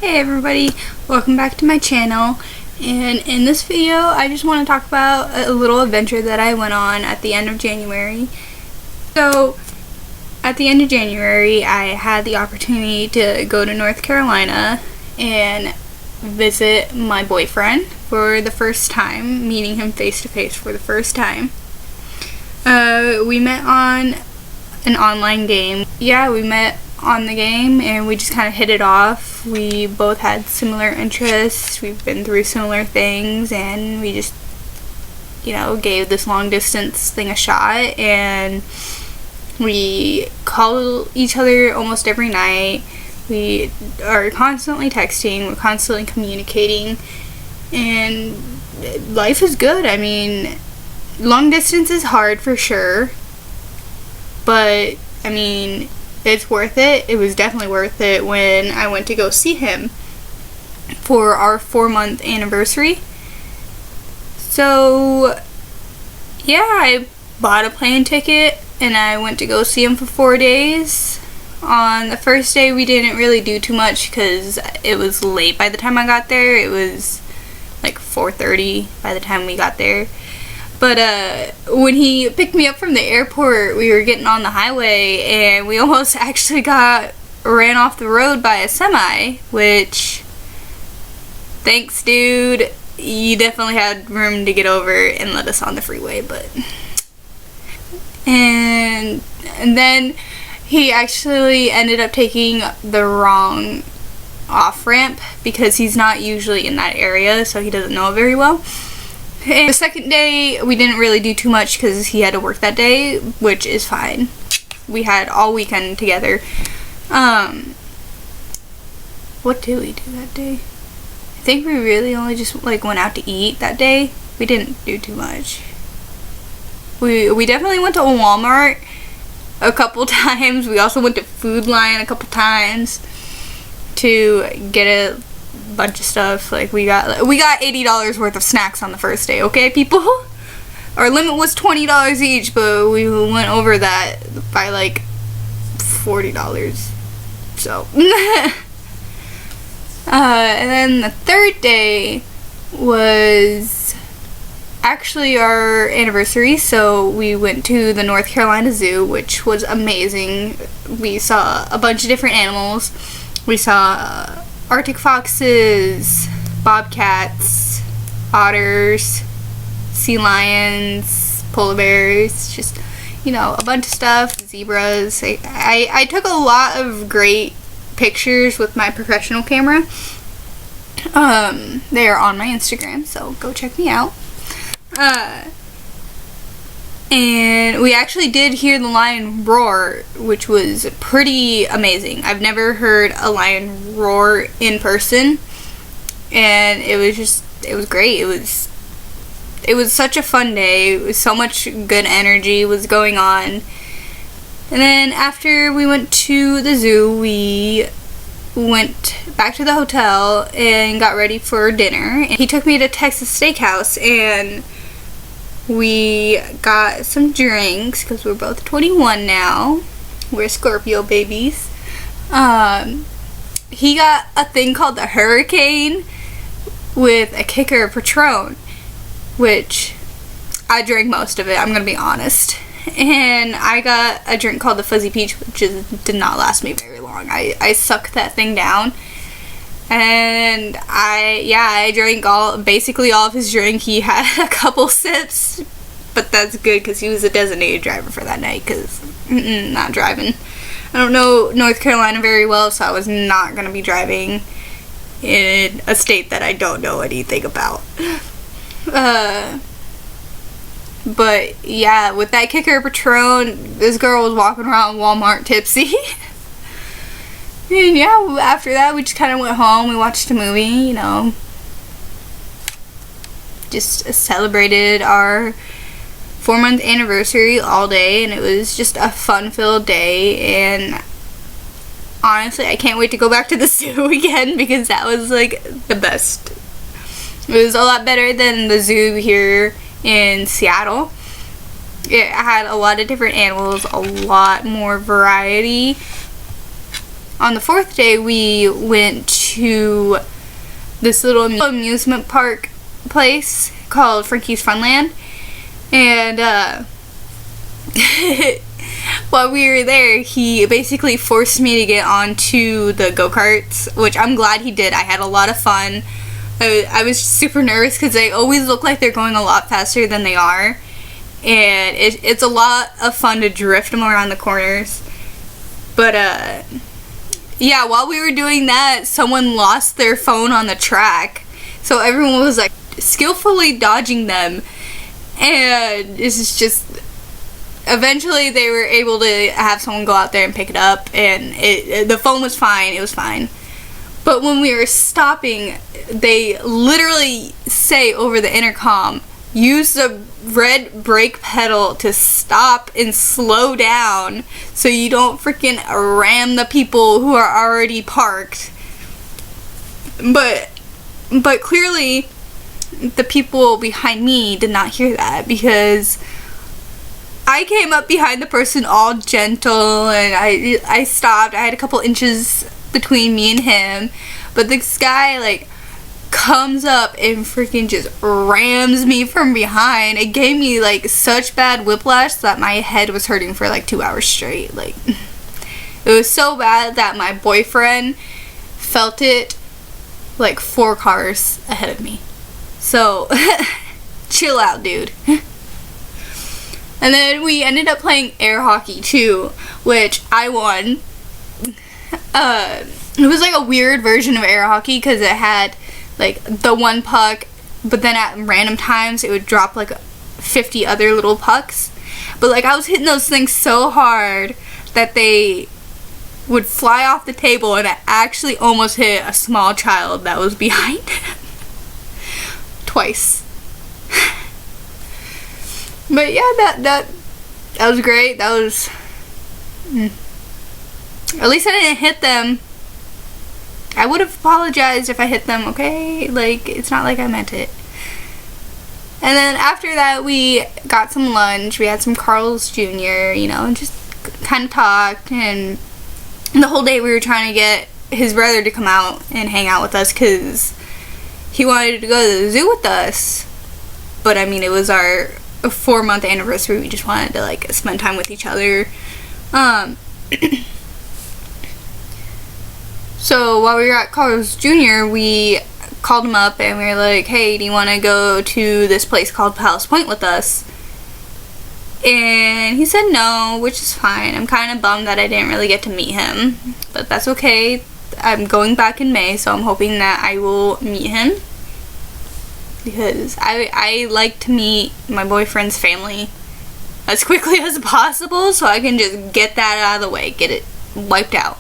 Hey everybody, welcome back to my channel, and in this video I just want to talk about a little adventure that I went on at the end of January. So at the end of January I had the opportunity to go to North Carolina and visit my boyfriend for the first time, meeting him face to face for the first time. We met on an online game. Yeah, we met on the game and we just kind of hit it off. We both had similar interests, we've been through similar things, and we just, gave this long distance thing a shot, and we call each other almost every night. We are constantly texting, we're constantly communicating, and life is good. I mean, long distance is hard for sure, but I mean, it's worth it. It was definitely worth it when I went to go see him for our 4-month anniversary. So yeah, I bought a plane ticket and I went to go see him for 4 days. On the first day we didn't really do too much because it was late by the time I got there. It was like 4:30 by the time we got there. But when he picked me up from the airport, we were getting on the highway and we almost actually got ran off the road by a semi, which, thanks dude, you definitely had room to get over and let us on the freeway. But and then he actually ended up taking the wrong off-ramp because he's not usually in that area, so he doesn't know it very well. And the second day, we didn't really do too much because he had to work that day, which is fine. We had all weekend together. What did we do that day? I think we really only just went out to eat that day. We didn't do too much. We definitely went to Walmart a couple times. We also went to Food Lion a couple times to get a bunch of stuff. Like we got $80 worth of snacks on the first day, okay people? Our limit was $20 each, but we went over that by like $40. So and then the third day was actually our anniversary, so we went to the North Carolina Zoo, which was amazing. We saw a bunch of different animals. We saw Arctic foxes, bobcats, otters, sea lions, polar bears, just, a bunch of stuff, zebras. I took a lot of great pictures with my professional camera. They are on my Instagram, so go check me out. And we actually did hear the lion roar, which was pretty amazing. I've never heard a lion roar in person, and it was great. It was such a fun day. It was so much good energy was going on. And then after we went to the zoo, we went back to the hotel and got ready for dinner. And he took me to Texas Steakhouse, and we got some drinks because we're both 21 now. We're Scorpio babies. He got a thing called the Hurricane with a kicker of Patron, which I drank most of it, I'm gonna be honest. And I got a drink called the Fuzzy Peach, which did not last me very long. I sucked that thing down. And I drank basically all of his drink. He had a couple sips, but that's good because he was a designated driver for that night, because not driving. I don't know North Carolina very well, so I was not going to be driving in a state that I don't know anything about. But yeah, with that kicker of Patron, this girl was walking around Walmart tipsy. And yeah, after that we just kind of went home, we watched a movie, just celebrated our 4-month anniversary all day, and it was just a fun-filled day. And honestly, I can't wait to go back to the zoo again because that was like the best. It was a lot better than the zoo here in Seattle. It had a lot of different animals, a lot more variety. On the 4th day, we went to this little amusement park place called Frankie's Funland. And while we were there, he basically forced me to get onto the go-karts, which I'm glad he did. I had a lot of fun. I was super nervous because they always look like they're going a lot faster than they are. And it's a lot of fun to drift them around the corners. But, yeah, while we were doing that, someone lost their phone on the track. So everyone was, like, skillfully dodging them. And it's just... Eventually, they were able to have someone go out there and pick it up. And the phone was fine. It was fine. But when we were stopping, they literally say over the intercom, use the red brake pedal to stop and slow down so you don't freaking ram the people who are already parked. But clearly the people behind me did not hear that, because I came up behind the person all gentle and I stopped. I had a couple inches between me and him, but this guy like comes up and freaking just rams me from behind. It gave me like such bad whiplash that my head was hurting for like 2 hours straight. Like, it was so bad that my boyfriend felt it like 4 cars ahead of me. So chill out, dude. And then we ended up playing air hockey too, which I won. It was like a weird version of air hockey because it had like the one puck, but then at random times it would drop like 50 other little pucks. But like I was hitting those things so hard that they would fly off the table, and I actually almost hit a small child that was behind him. Twice. But yeah, that was great. That was... At least I didn't hit them. I would have apologized if I hit them, okay? Like, it's not like I meant it. And then after that, we got some lunch. We had some Carl's Jr., you know, and just kind of talked. And the whole day we were trying to get his brother to come out and hang out with us because he wanted to go to the zoo with us. But, I mean, it was our 4-month anniversary. We just wanted to, like, spend time with each other. So while we were at Carl's Jr., we called him up and we were like, hey, do you want to go to this place called Palace Point with us? And he said no, which is fine. I'm kind of bummed that I didn't really get to meet him, but that's okay. I'm going back in May, so I'm hoping that I will meet him, because I like to meet my boyfriend's family as quickly as possible so I can just get that out of the way, get it wiped out.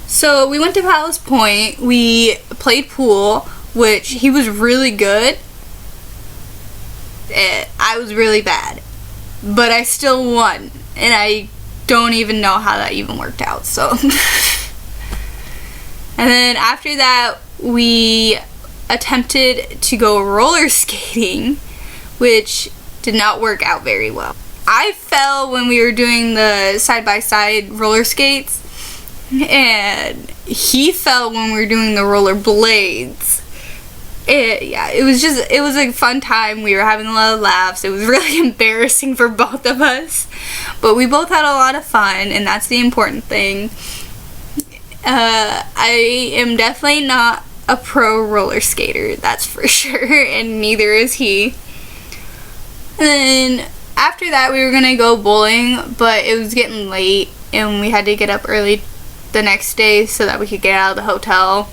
So we went to Palace Point. We played pool, which he was really good. I was really bad, but I still won, and I don't even know how that even worked out. So and then after that, we attempted to go roller skating, which did not work out very well. I fell when we were doing the side-by-side roller skates, and he fell when we were doing the roller blades. It was a fun time. We were having a lot of laughs. It was really embarrassing for both of us, but we both had a lot of fun, and that's the important thing. I am definitely not a pro roller skater, that's for sure, and neither is he. And then after that, we were gonna go bowling, but it was getting late and we had to get up early the next day so that we could get out of the hotel.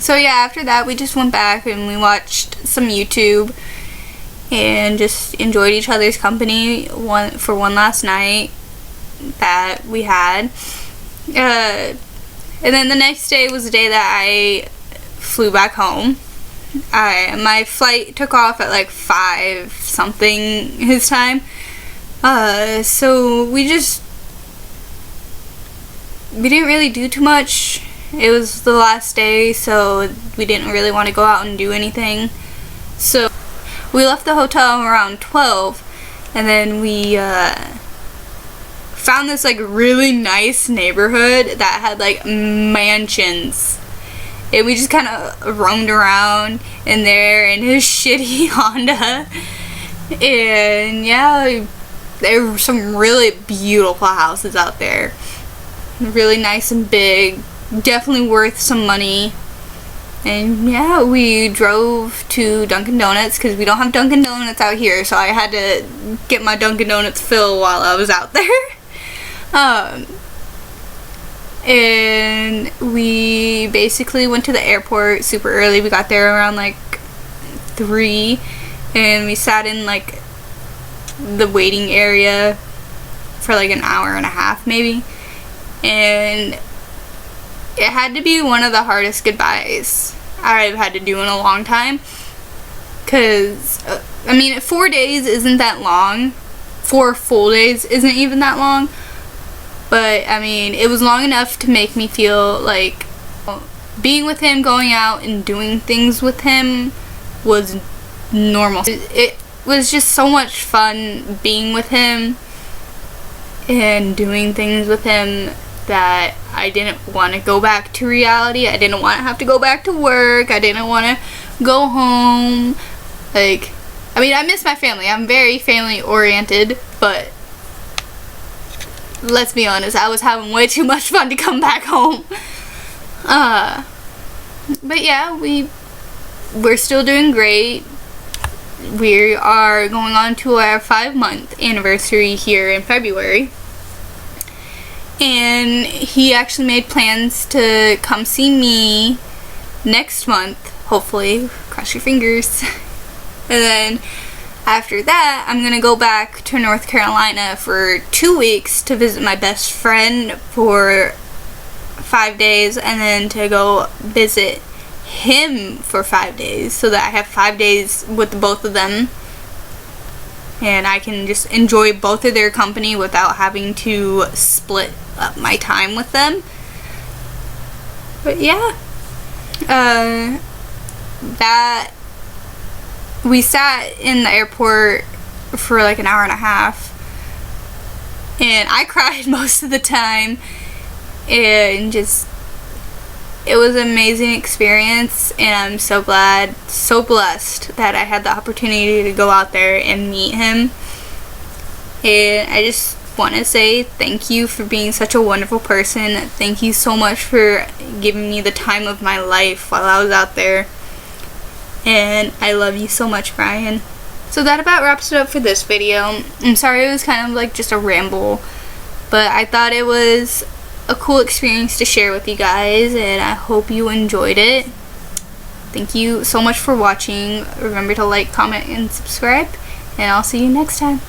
So yeah, after that we just went back and we watched some YouTube and just enjoyed each other's company for one last night that we had. And then the next day was the day that I flew back home. My flight took off at like 5 something his time. So we didn't really do too much. It was the last day, so we didn't really want to go out and do anything. So we left the hotel around 12, and then we found this like really nice neighborhood that had like mansions. And we just kind of roamed around in there in his shitty Honda. And yeah, there were some really beautiful houses out there. Really nice and big. Definitely worth some money. And yeah, we drove to Dunkin' Donuts because we don't have Dunkin' Donuts out here, so I had to get my Dunkin' Donuts fill while I was out there. And we basically went to the airport super early. We got there around like 3, and we sat in like the waiting area for like an hour and a half maybe. And it had to be one of the hardest goodbyes I've had to do in a long time. Because, I mean, 4 days isn't that long. 4 full days isn't even that long. But, I mean, it was long enough to make me feel like being with him, going out and doing things with him was normal. It was just so much fun being with him and doing things with him that I didn't want to go back to reality. I didn't want to have to go back to work. I didn't want to go home. Like, I mean, I miss my family. I'm very family oriented, but let's be honest, I was having way too much fun to come back home. But yeah, we're still doing great. We are going on to our 5-month anniversary here in February. And he actually made plans to come see me next month, hopefully. Cross your fingers. And then after that, I'm gonna go back to North Carolina for 2 weeks to visit my best friend for 5 days, and then to go visit him for 5 days, so that I have 5 days with both of them. And I can just enjoy both of their company without having to split up my time with them. But yeah, that we sat in the airport for like an hour and a half, and I cried most of the time, and just, it was an amazing experience, and I'm so glad, so blessed that I had the opportunity to go out there and meet him. And I just want to say thank you for being such a wonderful person. Thank you so much for giving me the time of my life while I was out there. And I love you so much, Brian. So that about wraps it up for this video. I'm sorry it was kind of like just a ramble, but I thought it was a cool experience to share with you guys, and I hope you enjoyed it. Thank you so much for watching. Remember to like, comment, and subscribe, and I'll see you next time.